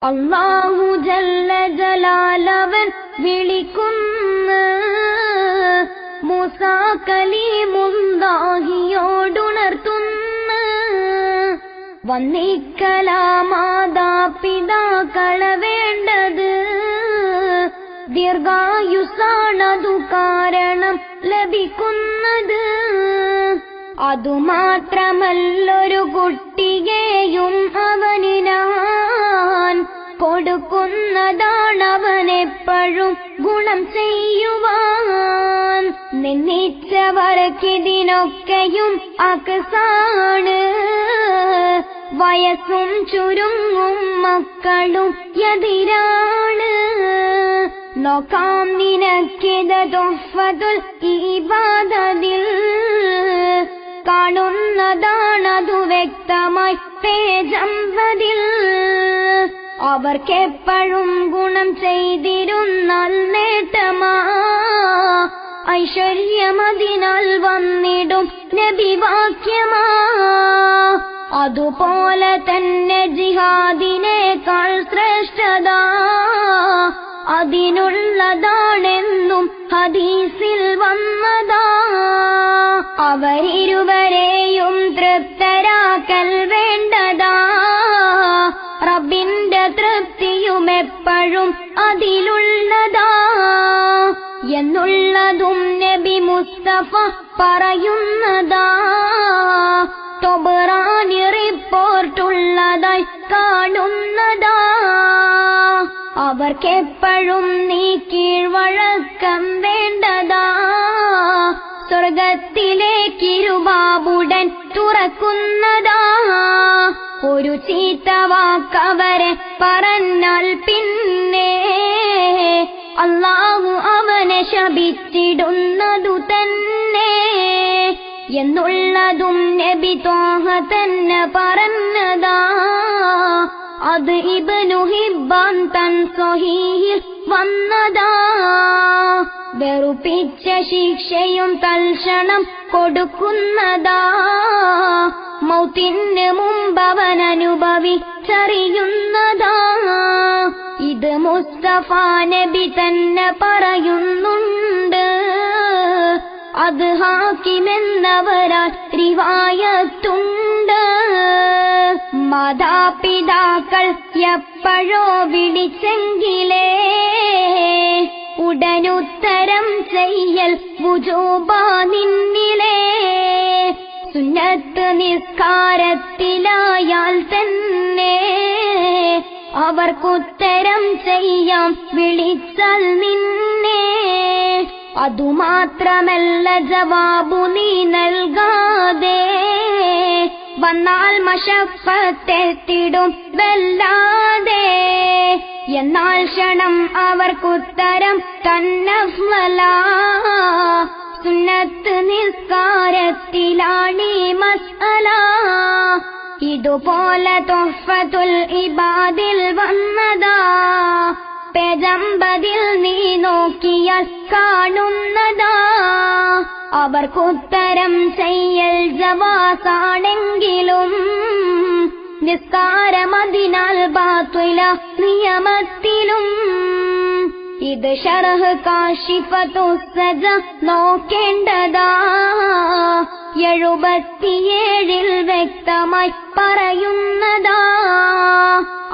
അല്ലാഹു ജല്ല ജലാലവൻ വിളിക്കുന്നു മൂസാ കലീമുല്ലാഹിയോടുണർത്തുന്നു വന്നിക്കലാമാതാപിതാക്കളെ വേണ്ടത് ദീർഘായുസാണതു കാരണം ലഭിക്കുന്നത് അതുമാത്രമല്ലൊരു കുട്ടിയെയും അവനിനാൻ കൊടുക്കുന്നതാണവനെപ്പോഴും ഗുണം ചെയ്യുവാൻ നിന്നിച്ചവർക്കിതിനൊക്കെയും അക്സാണ് വയസ്സും ചുരുങ്ങും മക്കളും എതിരാണ് നോക്കാം നിനക്കിത് തുഹ്ഫത്തുൽ ഇബാദത്തിൽ കാണുന്നതാണതു വ്യക്തമായി പേജമ്പതിൽ അവർക്കെപ്പോഴും ഗുണം ചെയ്തിരുന്നാൽ നേട്ടമാ ഐശ്വര്യമതിനാൽ വന്നിടും നബിവാക്യമാ അതുപോലെ തന്നെ ജിഹാദിനേക്കാൾ ശ്രേഷ്ഠത അതിനുള്ളതാണെന്നും ഹദീസിൽ വന്നതാ അവരിരുവരെയും തൃപ്തരാക്കൽ വേണ്ടതാ റബ്ബിന്റെ തൃപ്തിയും എപ്പോഴും അതിലുള്ളതാ എന്നുള്ളതും നബി മുസ്തഫ പറയുന്നതാ തൊബറാനി റിപ്പോർട്ടുള്ളതായി കാണുന്നതാ അവർക്കെപ്പോഴും നീ കീഴ്വഴക്കം വേണ്ടതാ സ്വർഗത്തിലേക്കിരുബാബുടൻ തുറക്കുന്നതാ ഒരു ചീത്ത വാക്കവരെ പറഞ്ഞാൽ പിന്നെ അല്ലാഹു അവനെ ശപിച്ചിടുന്നതു തന്നെ എന്നുള്ളതും നബി ത്വാഹ തന്നെ പറഞ്ഞതാ അത് ഇബ്നു ഹിബ്ബാൻ തൻ സ്വഹീഹിൽ വന്നതാ വെറുപ്പിച്ച ശിക്ഷയും തൽക്ഷണം കൊടുക്കുന്നതാ മൗത്തിന് മുമ്പവൻ അനുഭവിച്ചറിയുന്നതാ ഇത് മുസ്തഫ നബി തന്നെ പറയുന്നുണ്ട് അത് ഹാക്കിമെന്നവരാൽ റിവായത്തുണ്ട് മാതാപിതാക്കൾ എപ്പോഴോ വിളിച്ചെങ്കിലേ ഉടനുത്തരം ചെയ്യൽ വുജൂബാ നിന്നിലേ സുന്നത്ത് നിസ്കാരത്തിലായാൽ തന്നെ അവർക്കുത്തരം ചെയ്യാം വിളിച്ചാൽ നിന്നെ അതുമാത്രമല്ല ജവാബു നീ നൽകാതെ വന്നാൽ മശഫത്തെത്തിടും വല്ലാതെ എന്നാൽ ക്ഷണം അവർക്കുത്തരം തന്നഫ്ളല സുന്നത്ത് നിസ്കാരത്തിലാണീ മസ്അല ഇതുപോലെ തുഹ്ഫത്തുൽ ഇബാദിൽ വന്നതാ പേജമ്പതിൽ നീ നോക്കിയാൽ കാണുന്നതാ അവർക്കുത്തരം ചെയ്യൽ ജവാസാണെങ്കിലും നിസ്കാരമതിനാൽ ബാത്വില നിയമത്തിലും ഇത് ശർഹ് കാശിഫത്തുസ്സജ നോക്കേണ്ടതാ 77 വ്യക്തമായി പറയുന്നതാ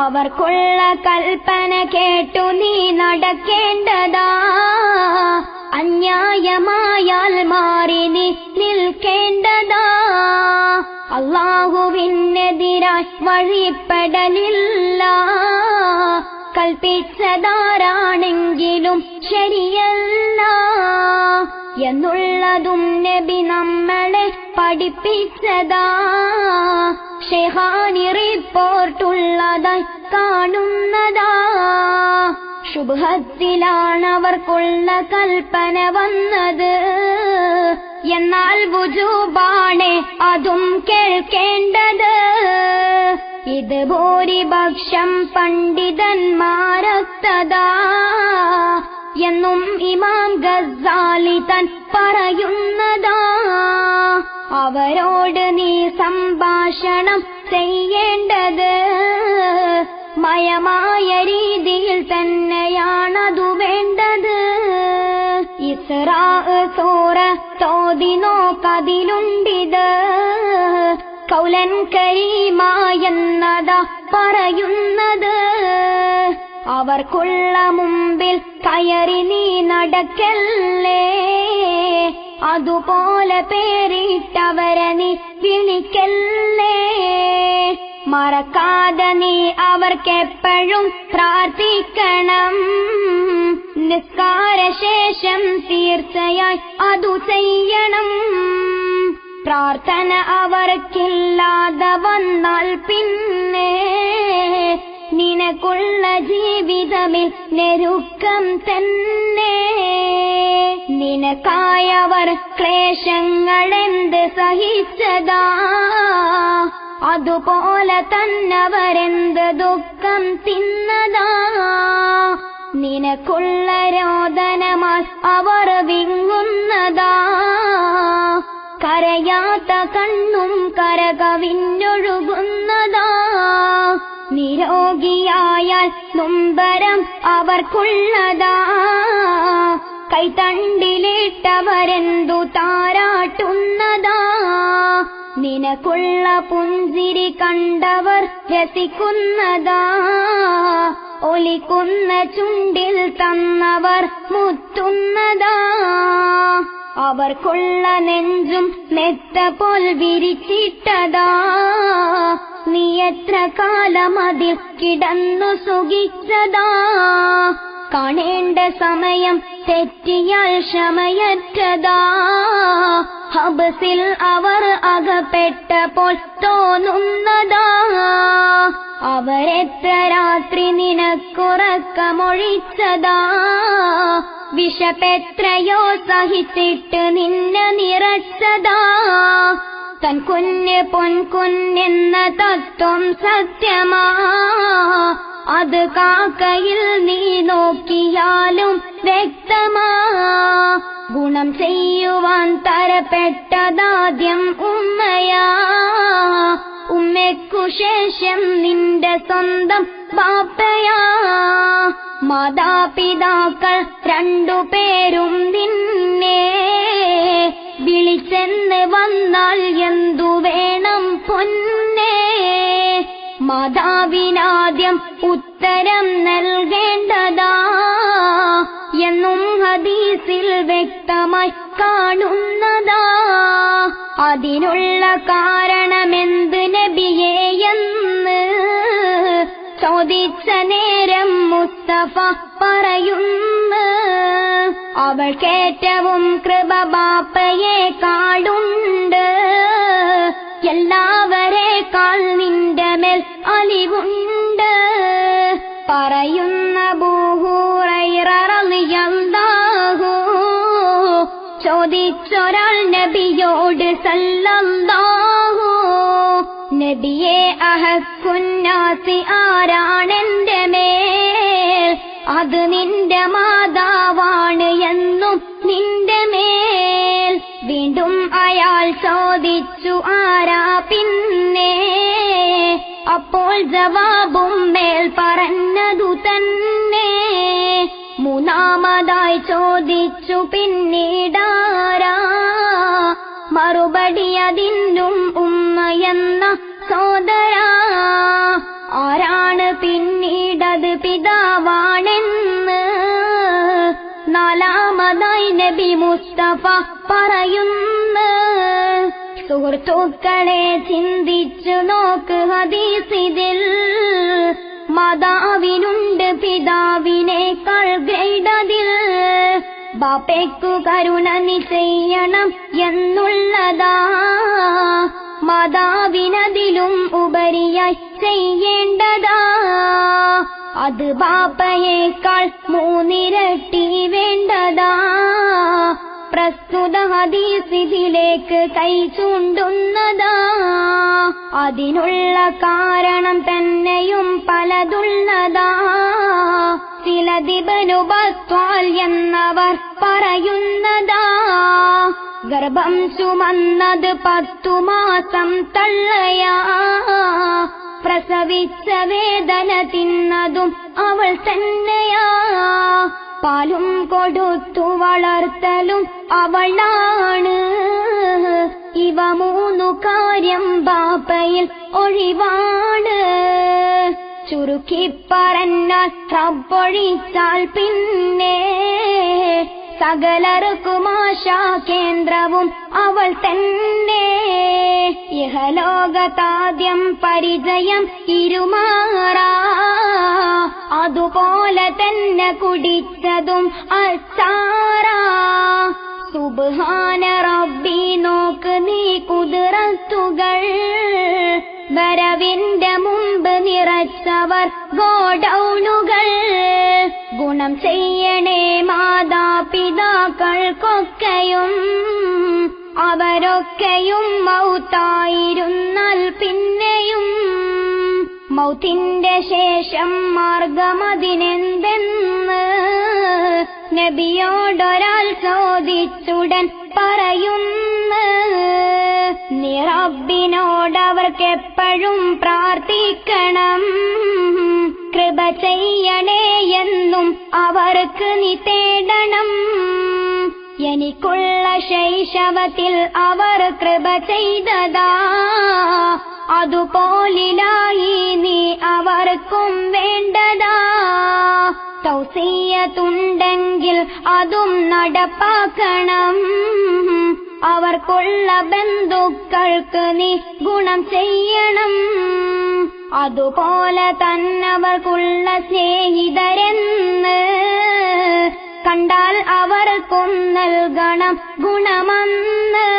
അവർക്കുള്ള കൽപ്പന കേട്ടു നീ നടക്കേണ്ടതാ അന്യായമായാൽ മാറി നീ നിൽക്കേണ്ടതാ അല്ലാഹുവിനെതിരായി വഴിപ്പെടലില്ല കൽപ്പിച്ചതാരാണെങ്കിലും ശരിയല്ല എന്നുള്ളതും നബി നമ്മളെ പഠിപ്പിച്ചതാ ഷെഹാനി റിപ്പോർട്ടുള്ളതായി കാണുന്നതാ ശുഭത്തിലാണവർക്കുള്ള കൽപ്പന വന്നത് എന്നാൽ വുജൂബാണ് അതും കേൾക്കേണ്ടത് ഇത് ഭൂരിപക്ഷം പണ്ഡിതന്മാരത്തതാ എന്നും ഇമാം ഗസ്സാലി താൻ പറയുന്നതാ അവരോട് നീ സംഭാഷണം ചെയ്യേണ്ടത് മയമായ രീതിയിൽ തന്നെയാണതു വേണ്ടത്. ഇസ്റാ സൂറ തോതി നോക്കതിലുണ്ടിത്. കൗലൻ കരീമായെന്നതാ പറയുന്നത്. അവർക്കുള്ള മുമ്പിൽ കയറി നീ നടക്കല്ലേ, അതുപോലെ പേരിട്ടവരെ നീ വിളിക്കല്ലേ. മറക്കാതെ നീ അവർക്കെപ്പോഴും പ്രാർത്ഥിക്കണം. നിസ്കാരശേഷം തീർച്ചയായി അതു ചെയ്യണം. പ്രാർത്ഥന അവർക്കില്ലാതെ വന്നാൽ പിന്നെ നിനക്കുള്ള ജീവിതമിൽ ഞെരുക്കം തന്നെ. നിനക്കായവർ ക്ലേശങ്ങളെന്ത് സഹിച്ചതാ, അതുപോലെ തന്നവരെന്ത് ദുഃഖം തിന്നതാ. നിനക്കുള്ള രോദനമായി അവർ വിങ്ങുന്നതാ. കരയാത്ത കണ്ണും കരകവിഞ്ഞൊഴുകുന്നതാ. നിരോഗിയായാൽ നൊമ്പരം അവർക്കുള്ളതാ. കൈത്തണ്ടിലിട്ടവരെന്തു താരാട്ടുന്നതാ. നിനക്കുള്ള പുഞ്ചിരി കണ്ടവർ രസിക്കുന്നതാ. ഒലിക്കുന്ന ചുണ്ടിൽ തന്നവർ മുത്തുന്നതാ. അവർക്കുള്ള നെഞ്ചും മെത്ത പോൽ വിരിച്ചിട്ടതാ. നീ എത്ര കാലം അതിൽ കിടന്നു സുഖിച്ചതാ. കാണേണ്ട സമയം തെറ്റിയാൽ ക്ഷമയറ്റതാ. ഹബ്സിൽ അവർ അകപ്പെട്ടപ്പോൾ തോന്നുന്നതാ. അവരെത്ര രാത്രി നിനക്കുറക്കമൊഴിച്ചതാ. വിശപ്പെത്രയോ സഹിച്ചിട്ട് നിന്നെ നിറച്ചതാ. തൻ കുഞ്ഞ് പൊൻകുഞ്ഞെന്ന തത്വം സത്യമാ. അത് കാക്കയിൽ നീ നോക്കിയാലും വ്യക്തമാ. ഗുണം ചെയ്യുവാൻ തരപ്പെട്ടതാദ്യം ഉമ്മയാ. ഉമ്മയ്ക്കു ശേഷം നിന്റെ സ്വന്തം ബാപ്പയാ. മാതാപിതാക്കൾ രണ്ടുപേരും നിന്നെ വിളിച്ചെന്ന് വന്നാൽ എന്തു വേണം പൊന്നേ. മാതാവിനാദ്യം ഉത്തരം നൽകേണ്ടതാ എന്നും ഹദീസിൽ വ്യക്തമായി കാണുന്നതാ. അതിനുള്ള കാരണമെന്ത് നബിയേ എന്ന് ചോദിച്ച നേരം മുസ്തഫ പറയുന്നു. അവൾക്കേറ്റവും കൃപ ബാപ്പയെ കാടുണ്ട്. എല്ലാവരേക്കാൾ നിന്റെ മേൽ അലിവുണ്ട്. പറയുന്ന അബൂ ഹുറൈറ റളിയല്ലാഹു ചോദിച്ചൊരാൾ നബിയോട് സല്ലല്ലാഹു, നബിയെ അഹക്കുന്നാസി ആരാണെന്റെ മേൽ? അത് നിന്റെ മാതാവാണ് എന്നും നിന്റെ മേൽ. വീണ്ടും അയാൾ ചോദിച്ചു ആരാ പിന്നെ? അപ്പോൾ ജവാബും മേൽ പറഞ്ഞതു തന്നെ. മൂന്നാമതായി ചോദിച്ചു പിന്നീടാരാ? മറുപടി അതിനും ഉമ്മയെന്ന സോദരാ. ആരാണ് പിന്നീടത് പിതാവാണെന്ന് നാലാമതായി നബി മുസ്തഫ പറയുന്നു. സുഹൃത്തുക്കളെ ചിന്തിച്ചു നോക്ക് ഹദീസിതിൽ. മാതാവിനുണ്ട് പിതാവിനേക്കാൾ ഗ്രേഡതിൽ. ബാപ്പയ്ക്കു കരുണ നീ ചെയ്യണം എന്നുള്ളതാ. മാതാവിനതിലും ഉപരിയായി ചെയ്യേണ്ടതാ. അത് ബാപ്പയേക്കാൾ 3 ഇരട്ടി വേണ്ടതാ. പ്രസ്തുത ഹദീസിലേക്ക് കൈ ചൂണ്ടുന്നതാ. അതിനുള്ള കാരണം തന്നെയും പലതുള്ളതാ. ചിലത് ഇബ്നു ബത്വാൽ എന്നവർ പറയുന്നതാ. ഗർഭം ചുമന്നത് 10 മാസം തള്ളയാ. പ്രസവിച്ച വേദന തിന്നതും അവൾ തന്നെയാ. പാലും കൊടുത്തു വളർത്തലും അവളാണ്. ഇവ മൂന്നു കാര്യം ബാപ്പയിൽ ഒഴിവാണ്. ചുരുക്കി പറഞ്ഞാൽ റബ്ബൊഴിച്ചാൽ പിന്നെ സകലർക്കും ആശാ കേന്ദ്രവും അവൾ തന്നെ. ഇഹലോകത്താദ്യം പരിചയം ഇരുമാറാ, അതുപോലെ തന്നെ കുടിച്ചതും അച്ചാറാ. സുബ്ഹാന റബ്ബി നോക്ക് നീ കുതിരത്തുകൾ, വരവിന്റെ മുമ്പ് നിറച്ചവർ ഗോഡൌണുകൾ. ഗുണം ചെയ്യണേ മാതാപിതാക്കൾക്കൊക്കെയും, അവരൊക്കെയും മൗത്തായിരുന്നാൽ പിന്നെയും. മൗത്തിന്റെ ശേഷം മാർഗമതിനെന്തെന്ന് നബിയോടൊരാൾ ചോദിച്ചുടൻ പറയുന്നു, നീ റബ്ബിനോടവർക്കെപ്പോഴും പ്രാർത്ഥിക്കണം, കൃപ ചെയ്യണേ എന്നും അവർക്ക് നീ തേടണം. എനിക്കുള്ള ശൈശവത്തിൽ അവർ കൃപ ചെയ്തതാ, അതുപോലിലായി നീ അവർക്കും വേണ്ടതാ. തൗസിയത്തുണ്ടെങ്കിൽ അതും നടപ്പാക്കണം, അവർക്കുള്ള ബന്ധുക്കൾക്ക് നീ ഗുണം ചെയ്യണം. അതുപോലെ തന്നവർക്കുള്ള സ്നേഹിതരെന്ന് കണ്ടാൽ അവർക്കും നൽകണം ഗുണമെന്ന്.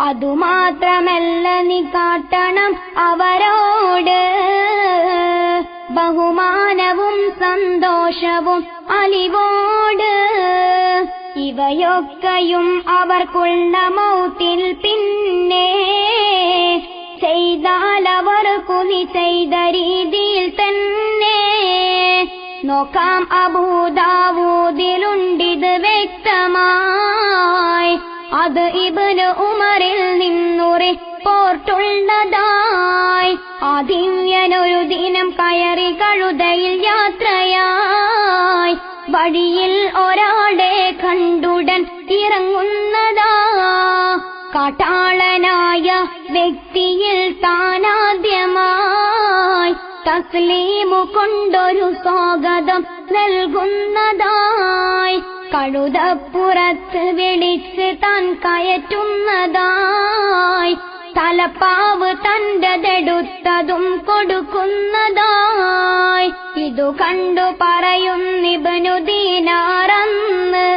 അതുമാത്രമല്ല നീ കാട്ടണം അവരോട് ബഹുമാനവും സന്തോഷവും അലിവോട്. ഇവയൊക്കെയും അവർക്കുള്ള മൗത്തിൽ പിന്നെ ചെയ്താൽ അവർക്കു നീ ചെയ്ത രീതിയിൽ തന്നെ. നോക്കാം അബൂദാവൂദിലുണ്ടിത് വ്യക്തമായി, അത് ഇബ്നു ഉമറിൽ നിന്നു റിപ്പോർട്ടുള്ളതായി. ആദിവ്യനൊരു ദിനം കയറി കഴുതയിൽ യാത്രയായി, വഴിയിൽ ഒരാളെ കണ്ടുടൻ ഇറങ്ങുന്നതാ. കാട്ടാളനായ വ്യക്തിയിൽ താനാദ്യമായി തസ്ലീമു കൊണ്ടൊരു സ്വാഗതം നൽകുന്നതായി. കഴുതപ്പുറത്ത് വിളിച്ച് താൻ കയറ്റുന്നതായി, തലപ്പാവ് തന്റെടുത്തതും കൊടുക്കുന്നതായി. ഇതു കണ്ടു പറയുന്നിബ്നു ദീനാറന്ന്,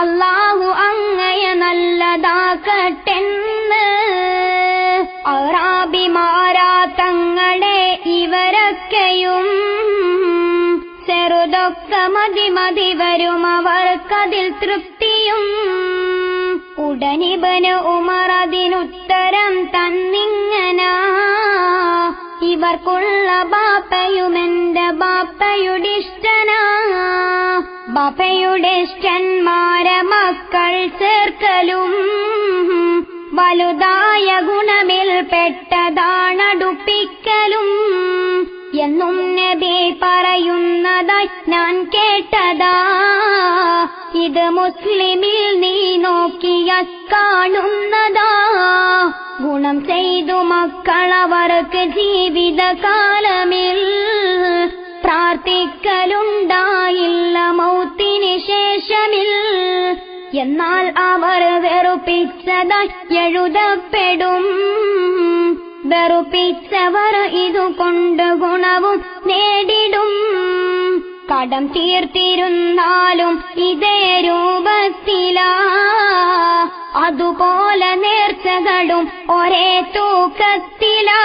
അല്ലാഹു അങ്ങയെ നല്ലതാക്കട്ടെന്ന്. അറാബിമാരാ തങ്ങളെ ഇവരൊക്കെയും, ചെറുതൊക്കെ മതി മതി വരും അവർക്കതിൽ തൃപ്തിയും. ഉടനിബ്നു ഉമർ അതിനുത്തരം തന്നിങ്ങനെ, ഇവർക്കുള്ള ബാപ്പയുമെന്റെ ബാപ്പയുടെ ഇഷ്ടനാ. ബാപ്പയുടെ ഇഷ്ടന്മാരെ മക്കൾ ചേർക്കലും വലുതായ ഗുണമിൽ പെട്ടതാണടുപ്പിക്കലും എന്നും നബി പറയുന്നതായി ഞാൻ കേട്ടതാ. ഇത് മുസ്ലിമിൽ നീ നോക്കിയാൽ കാണുന്നതാ. ഗുണം ചെയ്തു മക്കളവർക്ക് ജീവിതകാലമിൽ പ്രാർത്ഥിക്കലുണ്ടായില്ല മൗത്തിന് ശേഷമിൽ. എന്നാൽ അവർ വെറുപ്പിച്ചതായി എഴുതപ്പെടും. വെറുപ്പിച്ചവർ ഇതുകൊണ്ട് ഗുണവും നേടിടും. കടം തീർത്തിരുന്നാലും ഇതേ രൂപത്തിലാ, അതുപോലെ നേർച്ചകളും ഒരേ തൂക്കത്തിലാ.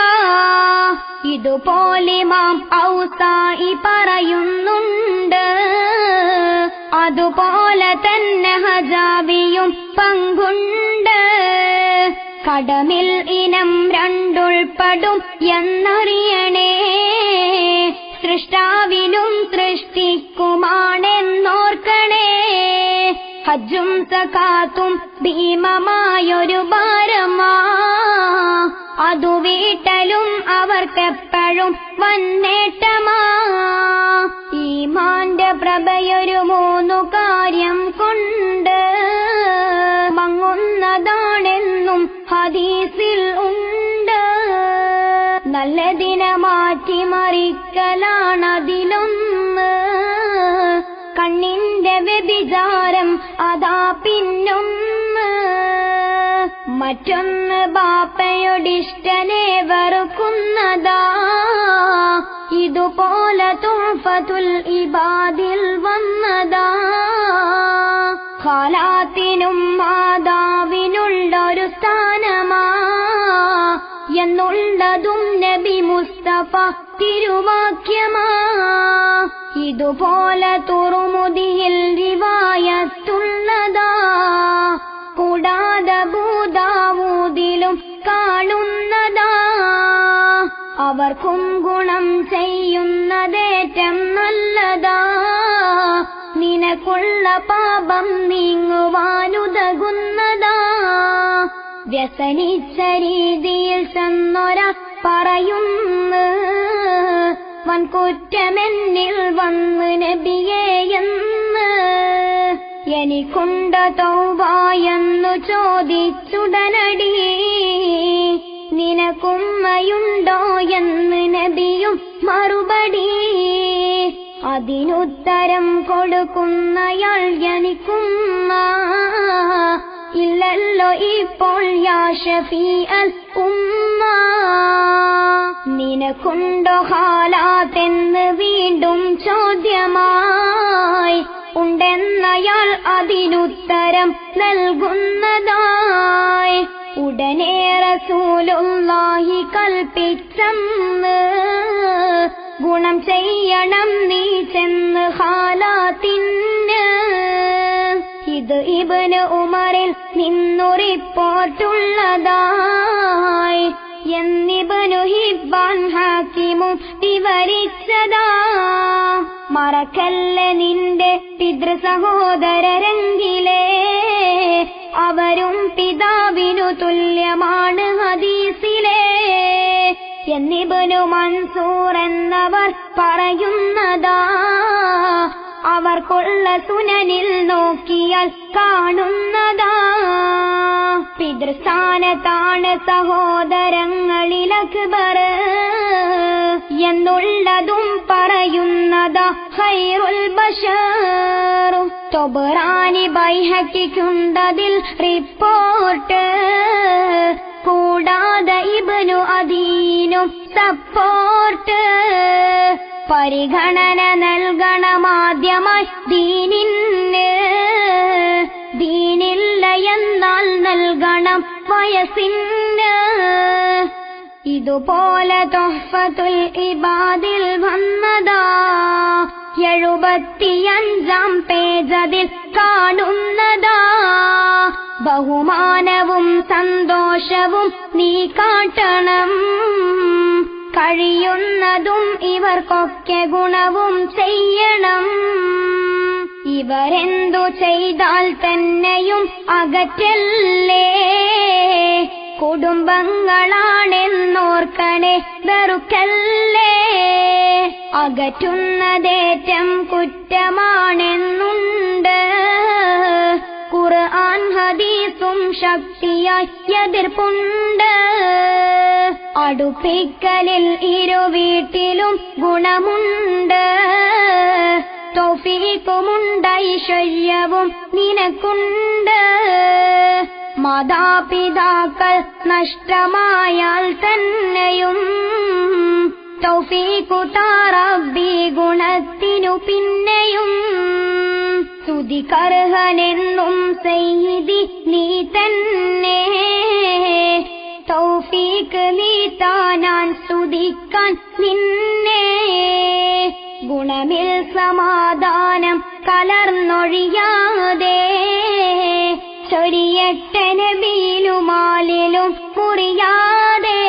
ഇതുപോലിമാം ഔസായി പറയുന്നുണ്ട്, അതുപോലെ തന്നെ ഹജാബിയും പങ്കുണ്ട്. കടമിൽ ഇനം രണ്ടുൾപ്പെടും എന്നറിയണേ, സൃഷ്ടാവിനും സൃഷ്ടിക്കുമാണെന്നോർക്കണേ. ഹജ്ജും സകാത്തും ഭീമമായൊരു ഭാരമാ, അതു വീട്ടലും അവർക്കെപ്പോഴും വന്നേട്ടമാ. ഈമാന്റെ പ്രഭയൊരു 3 കാര്യം കൊണ്ട് മങ്ങുന്നതാണെന്നും ഹദീസിൽ ഉണ്ട്. നല്ലതിനെ മാറ്റിമറിക്കലാണതിലൊന്ന്. കണ്ണിന്റെ വ്യഭിചാരം അതാ പിന്നൊന്ന്. മറ്റൊന്ന് ബാപ്പയോടിഷ്ടനെ വെറുക്കുന്നതാ. ഇതുപോലെ തുഹ്ഫത്തുൽ ഇബാദിൽ വന്നതാ. ഖാലാത്തിനും മാതാവിനുള്ളൊരു സ്ഥാനമാ എന്നുള്ളതും നബി മുസ്തഫ തിരുവാക്യമാ. ഇതുപോലെ തുറുമുദിയിൽ റിവായത്തുള്ളതാ. കൂടാതെ അബൂദാവൂദിലും കാണുന്നതാ. അവർക്കും ഗുണം ചെയ്യുന്നതേറ്റം നല്ലതാ. നിനക്കുള്ള പാപം നീങ്ങുവാനുതകുന്നതാ. വ്യസനിച്ച രീതിയിൽ ചെന്നൊര പറയുന്നു, വൻകുറ്റമെന്നിൽ വന്ന് നബിയേയെന്ന്. എനിക്കുണ്ട തൗബ എന്നു ചോദിച്ചുടനടി, നിനക്കുമ്മയുണ്ടോ എന്ന് നബിയും മറുപടി. അതിനുത്തരം കൊടുക്കുന്നയാൾ എനിക്കുമ്മ ഇല്ലല്ലോ ഇപ്പോൾ യാ ഷഫീഅൽ ഉമ്മ. നിനക്കുണ്ടോ ഹാലാത്തെന്ന് വീണ്ടും ചോദ്യമായി ഉണ്ടെന്നയാൾ അതിനുത്തരം നൽകുന്നതായി ഉടനെ റസൂലുള്ളാഹി കൽപ്പിച്ചെന്ന്, ഗുണം ചെയ്യണം നീ ചെന്ന് ഹാലാത്തിന്. ഇത് ഇബ്നു ഉമറിൽ നിന്നു റിപ്പോർട്ടുള്ളതായി എന്നിബ്നു ഹിബ്ബാൻ ഹാക്കിമും വിവരിച്ചതാ. മറക്കല്ല നിന്റെ പിതൃ സഹോദരരെങ്കിലേ, അവരും പിതാവിനു തുല്യമാണ് ഹദീസിലെ എന്നിബ്നു മൻസൂർ എന്നവർ പറയുന്നതാ. അവർക്കുള്ള സുനനിൽ നോക്കിയാൽ കാണുന്നതാ. പിതൃസ്ഥാനത്താണ് സഹോദരങ്ങളിൽ അക്ബർ എന്നുള്ളതും പറയുന്നതാ ഖൈറുൽ ബശർ. തൊബറാനി ബൈഹഖിക്കുണ്ടതിൽ റിപ്പോർട്ട്. കൂടാതെ ഇബ്നു അദീനും സപ്പോർട്ട്. പരിഗണന നൽകണമാദ്യമായി ദീനിന്. ദീനില്ല എന്നാൽ നൽകണം വയസ്സിന്. ഇതുപോലെ തുഹ്ഫത്തുൽ ഇബാദിൽ വന്നതാ. 75 പേജതിൽ കാണുന്നതാ. ബഹുമാനവും സന്തോഷവും നീ കാട്ടണം. കഴിയുന്നതും ഇവർക്കൊക്കെ ഗുണവും ചെയ്യണം. ഇവരെന്തു ചെയ്താൽ തന്നെയും അകറ്റല്ലേ. കുടുംബങ്ങളാണെന്നോർക്കണേ, വെറുക്കല്ലേ. അകറ്റുന്നതേറ്റം കുറ്റമാണെന്നുണ്ട്. ഖുർആൻ ഹദീസും ശക്തിയായി എതിർപ്പുണ്ട്. അടുപ്പിക്കലിൽ ഇരുവീട്ടിലും ഗുണമുണ്ട്. തൗഫീഖുമുണ്ട്, ഐശ്വര്യവും നിനക്കുണ്ട്. മാതാപിതാക്കൾ നഷ്ടമായാൽ തന്നെയും തൗഫീഖു റബ്ബി ഗുണത്തിനു പിന്നെയും. സ്തുതിക്കർഹനെന്നും സയ്യിദി നീ തന്നെ. തൗഫീഖ് നീ താനാൻ സ്തുതിക്കാൻ നിന്നെ. ഗുണമിൽ സമാധാനം കലർന്നൊഴിയാതെ ചൊരിയട്ടെ നബിയിലും ആലിലും മുറിയാതെ.